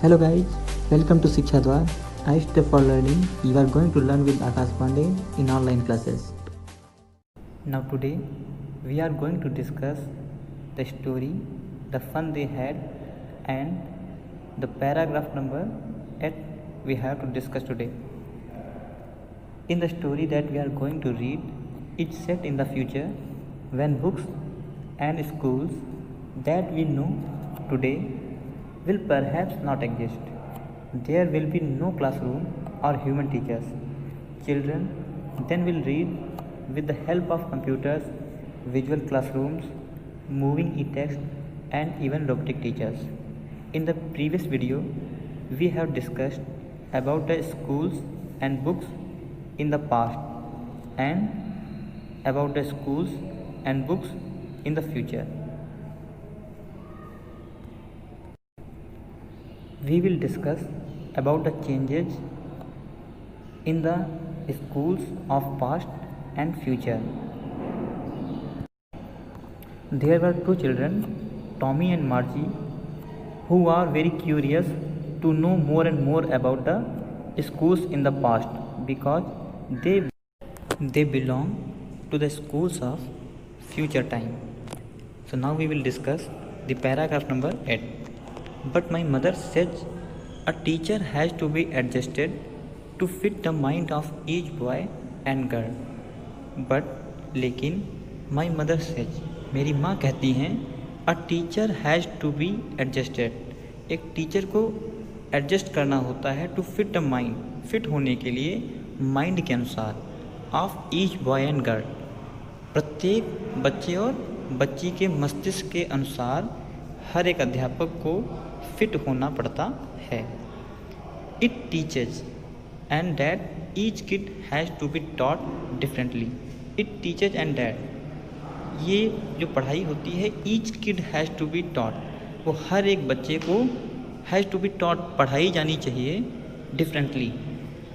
Hello guys, welcome to Shiksha Dwar. I step for learning. You are going to learn with Akash Pandey in online classes. Now today we are going to discuss the story, the fun they had, and the paragraph number 8 we have to discuss today. In the story that we are going to read, it's set in the future when books and schools that we know today will perhaps not exist. There will be no classroom or human teachers. Children then will read with the help of computers, visual classrooms, moving e-text, and even robotic teachers. In the previous video, we have discussed about the schools and books in the past and about the schools and books in the future. We will discuss about the changes in the schools of past and future. There were two children, Tommy and Margie, who are very curious to know more and more about the schools in the past because they belong to the schools of future time. So now we will discuss the paragraph number 8. But my mother says a teacher has to be adjusted to fit the mind of each boy and girl. But लेकिन my mother says, मेरी माँ कहती हैं, a teacher has to be adjusted. एक teacher को adjust करना होता है to fit the mind, fit होने के लिए माइंड के अनुसार, of each boy and girl, प्रत्येक बच्चे और बच्ची के मस्तिष्क के अनुसार हर एक अध्यापक को फिट होना पड़ता है. It teaches and that each kid has to be taught differently. It teaches and that, ये जो पढ़ाई होती है, each kid has to be taught, वो हर एक बच्चे को हैज़ टू बी टॉट, पढ़ाई जानी चाहिए डिफरेंटली,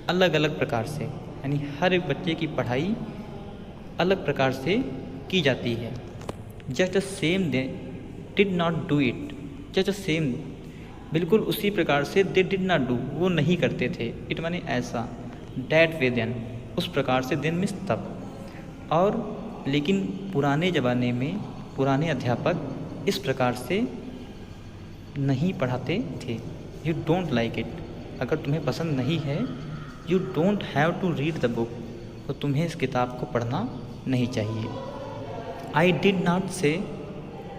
अलग अलग प्रकार से, यानी हर एक बच्चे की पढ़ाई अलग प्रकार से की जाती है. Just the same they did not do it. Just the same, बिल्कुल उसी प्रकार से दे डिड नॉट डू, वो नहीं करते थे. इट माने ऐसा, डैट वे देन, उस प्रकार से, देन मीन्स तब. और लेकिन पुराने ज़माने में पुराने अध्यापक इस प्रकार से नहीं पढ़ाते थे. यू डोंट लाइक इट, अगर तुम्हें पसंद नहीं है, you don't have to read the book, तो तुम्हें इस किताब को पढ़ना नहीं चाहिए. आई डिड नॉट से,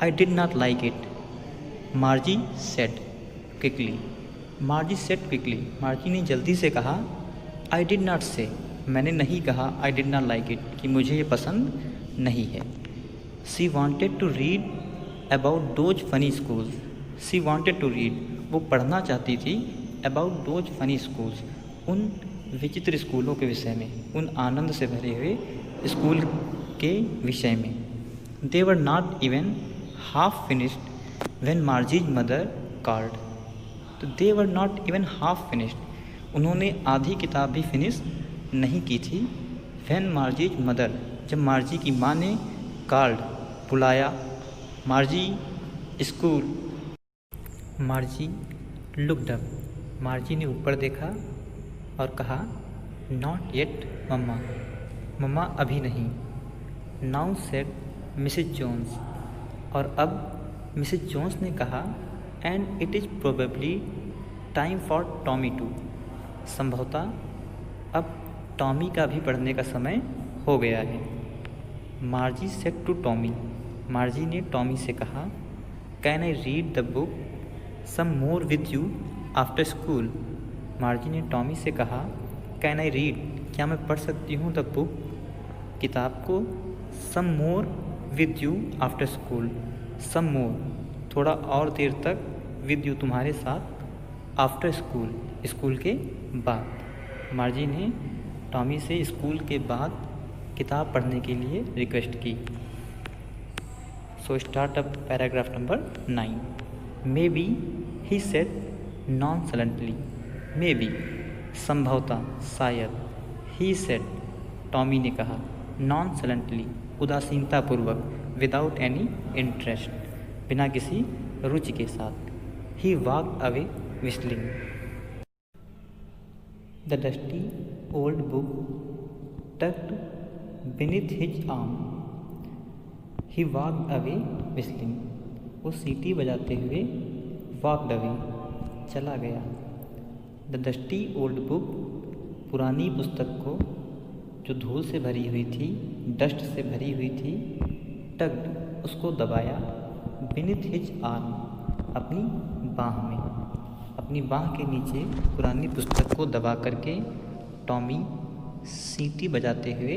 आई did not like it. मार्जी said quickly. मार्जी said quickly, मार्जी ने जल्दी से कहा. आई डिड नॉट से, मैंने नहीं कहा I did not like it, कि मुझे ये पसंद नहीं है. She wanted to read about those funny schools. She wanted to read, वो पढ़ना चाहती थी, अबाउट दोज फनी स्कूल्स, उन विचित्र स्कूलों के विषय में, उन आनंद से भरे हुए स्कूल के विषय में. They were not even half finished when Margie's mother called. तो they were not even half finished, उन्होंने आधी किताब भी फिनिश नहीं की थी. व्हेन मार्जीज मदर, जब मार्जी की माँ ने कॉल्ड, बुलाया. मार्जी स्कूल. मार्जी लुक्ड अप, मार्जी ने ऊपर देखा और कहा, नॉट येट मम्मा, मम्मा अभी नहीं. नाउ सेड मिसेज जोन्स, और अब मिसेज जोन्स ने कहा, and it is probably time for Tommy too. संभवतः अब टॉमी का भी पढ़ने का समय हो गया है. Margie said to Tommy, Margie ने टॉमी से कहा, can I read the book some more with you after school. Margie ने टॉमी से कहा, कैन आई रीड, क्या मैं पढ़ सकती हूँ द बुक, किताब को, some more with you after school, some more, थोड़ा और देर तक, विद यू, तुम्हारे साथ, आफ्टर स्कूल, स्कूल के बाद. मार्जी ने टॉमी से स्कूल के बाद किताब पढ़ने के लिए रिक्वेस्ट की. So start up paragraph number 9. Maybe he said nonchalantly. Maybe, संभवतः, शायद. ही सेड, टॉमी ने कहा. नॉनसलेंटली, उदासीनतापूर्वक. विदाउट एनी इंटरेस्ट, बिना किसी रुचि के साथ. He walked away whistling. The dusty old book tucked beneath his arm. He walked away whistling. वो सीटी बजाते हुए walked away, चला गया. The dusty old book, पुरानी पुस्तक को जो धूल से भरी हुई थी, डस्ट से भरी हुई थी, tucked, उसको दबाया, beneath his arm, अपनी बाँह में. अपनी बाँह के नीचे पुरानी पुस्तक को दबा करके टॉमी सीटी बजाते हुए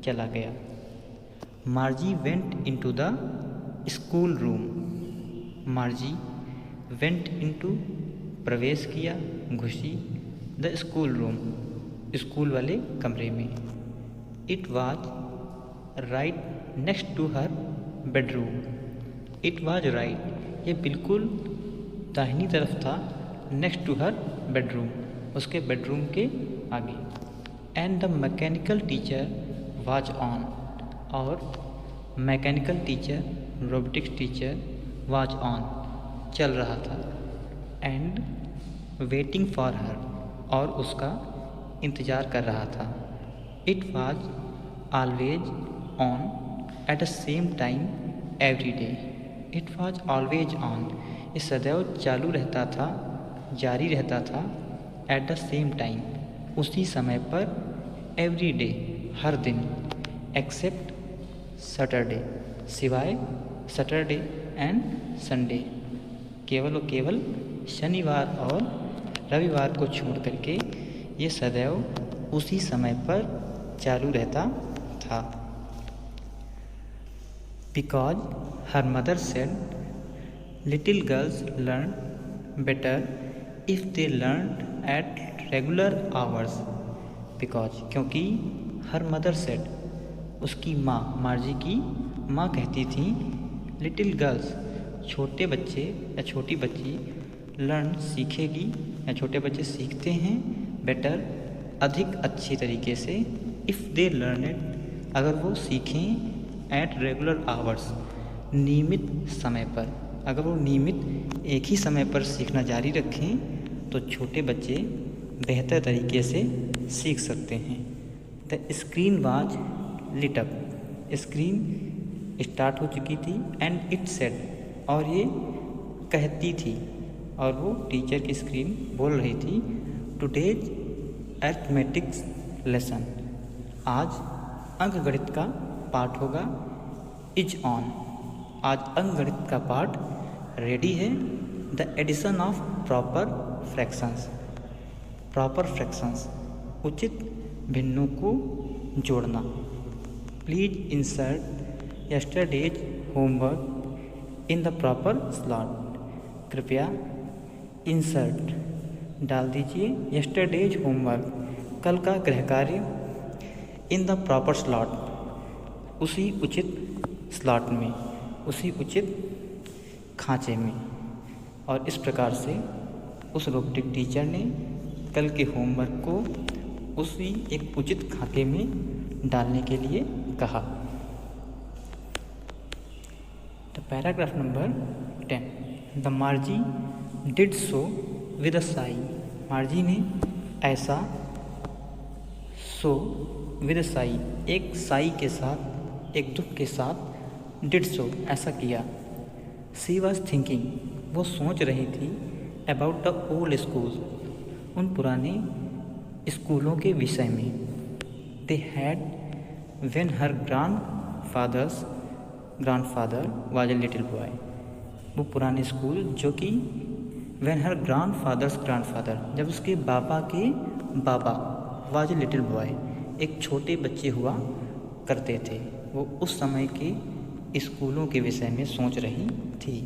चला गया. मार्जी went into the school room. मार्जी went into, प्रवेश किया, घुसी, द स्कूल रूम, स्कूल वाले कमरे में. It was right next to her bedroom. It was right, ये बिल्कुल दाहिनी तरफ था, नेक्स्ट टू हर बेडरूम, उसके बेडरूम के आगे. And the mechanical teacher was on, और mechanical teacher, robotics teacher, was on, चल रहा था. एंड वेटिंग फॉर हर, और उसका इंतज़ार कर रहा था. It was always on at the same time every day. It was always on, ये सदैव चालू रहता था, जारी रहता था. एट द सेम टाइम, उसी समय पर, एवरी डे, हर दिन, एक्सेप्ट सैटरडे, सिवाय सैटरडे एंड संडे, केवल और केवल शनिवार और रविवार को छोड़ करके ये सदैव उसी समय पर चालू रहता था. Because her mother said little girls learn better if they learn at regular hours. Because, क्योंकि हर मदर सेड, उसकी माँ, मार्जी की माँ कहती थी, लिटिल गर्ल्स, छोटे बच्चे या छोटी बच्ची, लर्न, सीखेगी या छोटे बच्चे सीखते हैं, बेटर, अधिक अच्छी तरीके से, इफ़ दे लर्न इट, अगर वो सीखें, एट रेगुलर आवर्स, नियमित समय पर. अगर वो नियमित एक ही समय पर सीखना जारी रखें तो छोटे बच्चे बेहतर तरीके से सीख सकते हैं. The screen was lit up, screen start हो चुकी थी. एंड इट सेड, और ये कहती थी, और वो टीचर की स्क्रीन बोल रही थी, टुडेज अर्थमेटिक्स लेसन, आज अंकगणित का पाठ होगा. इज ऑन, आज अंकगणित का पाठ रेडी है. The addition of proper fractions, proper fractions, उचित भिन्नों को जोड़ना. Please insert yesterday's homework in the proper slot, कृपया इंसर्ट, डाल दीजिए, यस्टरडेज होमवर्क, कल का गृह कार्य, इन द प्रॉपर स्लॉट, उसी उचित स्लॉट में, उसी उचित खांचे में. और इस प्रकार से उस रोबोटिक टीचर ने कल के होमवर्क को उसी एक उचित खाते में डालने के लिए कहा. The paragraph number 10. The मार्जी did so with a Sai. मार्जी ने ऐसा, सो विद अ साई, एक साई के साथ, एक दुख के साथ, डिड सो, ऐसा किया. सी वॉज थिंकिंग, वो सोच रही थी, अबाउट द ओल्ड स्कूल, उन पुराने स्कूलों के विषय में. They had when her grandfather was a little boy, वो पुराने स्कूल जो कि व्हेन हर ग्रैंडफादर, जब उसके बाबा के बाबा, वाज ए लिटिल बॉय, एक छोटे बच्चे हुआ करते थे. वो उस समय के स्कूलों के विषय में सोच रही थी.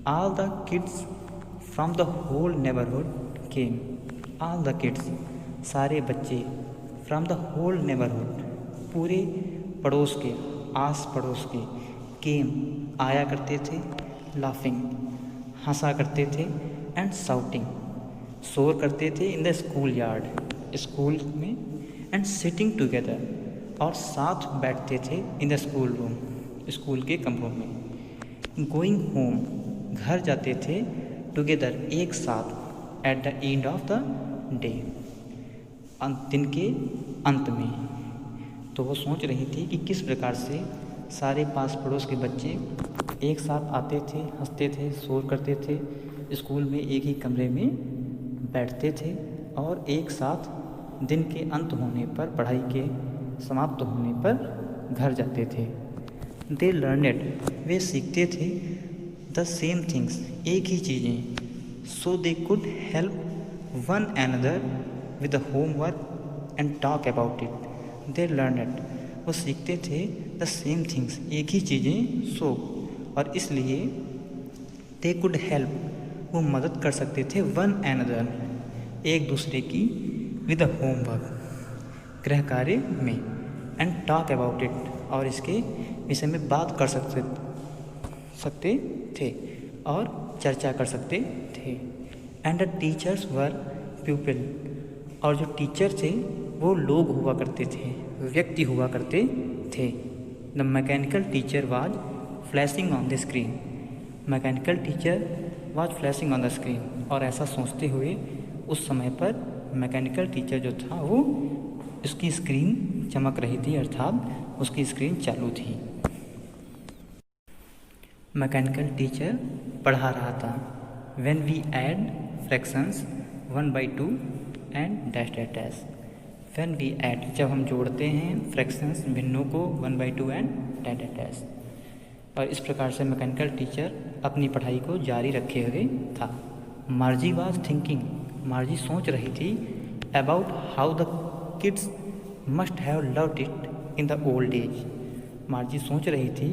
All the kids from the whole neighbourhood came. All the kids, सारे बच्चे, फ्रॉम द होल नेबरहुड, पूरे पड़ोस के, आस पड़ोस के, केम, आया करते थे, लाफिंग, हंसा करते थे, एंड शाउटिंग, शोर करते थे, in the school yard, school में, एंड सिटिंग टुगेदर, और साथ बैठते थे, in the school room, school के कमरों में. गोइंग होम, घर जाते थे, टुगेदर, एक साथ, at the end of the day, दिन के अंत में। तो वो सोच रही थी कि किस प्रकार से सारे पास पड़ोस के बच्चे एक साथ आते थे, हंसते थे, शोर करते थे, स्कूल में एक ही कमरे में बैठते थे और एक साथ दिन के अंत होने पर, पढ़ाई के समाप्त होने पर घर जाते थे। दे लर्नेड, वे सीखते थे, द सेम थिंग्स, एक ही चीज़ें, so they could help one another with homework and talk about it. They learned, वो सीखते थे, द सेम थिंग्स, एक ही चीज़ें, सो, और इसलिए दे कुड हेल्प, वो मदद कर सकते थे, वन एनदर, एक दूसरे की, विद होमवर्क, गृह कार्य में, एंड टॉक अबाउट इट, और इसके विषय में बात कर सकते थे और चर्चा कर सकते थे। And the teachers were people, और जो टीचर थे वो लोग हुआ करते थे, व्यक्ति हुआ करते थे। The mechanical teacher was flashing on the screen, mechanical teacher was flashing on the screen, और ऐसा सोचते हुए उस समय पर मैकेनिकल टीचर जो था वो उसकी स्क्रीन चमक रही थी, अर्थात उसकी स्क्रीन चालू थी। मैकेनिकल टीचर पढ़ा रहा था, when we add fractions 1/2 and dash dash dash, when we add, जब हम जोड़ते हैं फ्रैक्शंस, भिन्नों को, 1/2 एंड डैश डैश डैश। और इस प्रकार से मैकेनिकल टीचर अपनी पढ़ाई को जारी रखे हुए था। मार्जी वाज थिंकिंग, मार्जी सोच रही थी, about how the kids must have loved it in the old age, मार्जी सोच रही थी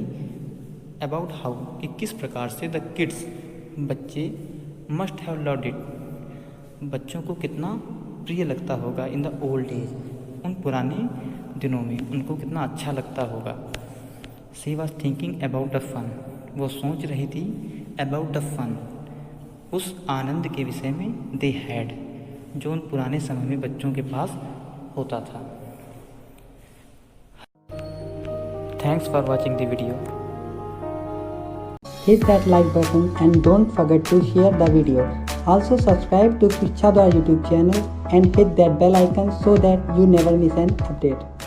अबाउट हाउ, कि किस प्रकार से द किड्स, बच्चे, मस्ट हैव लव्ड इट, बच्चों को कितना प्रिय लगता होगा, इन द ओल्ड एज, उन पुराने दिनों में उनको कितना अच्छा लगता होगा। She was thinking about the fun, वो सोच रही थी अबाउट द फन, उस आनंद के विषय में, दे हैड, जो उन पुराने समय में बच्चों के पास होता था। Thanks for watching the video. Hit that like button and don't forget to share the video. Also subscribe to Kichadwa YouTube channel and hit that bell icon so that you never miss an update.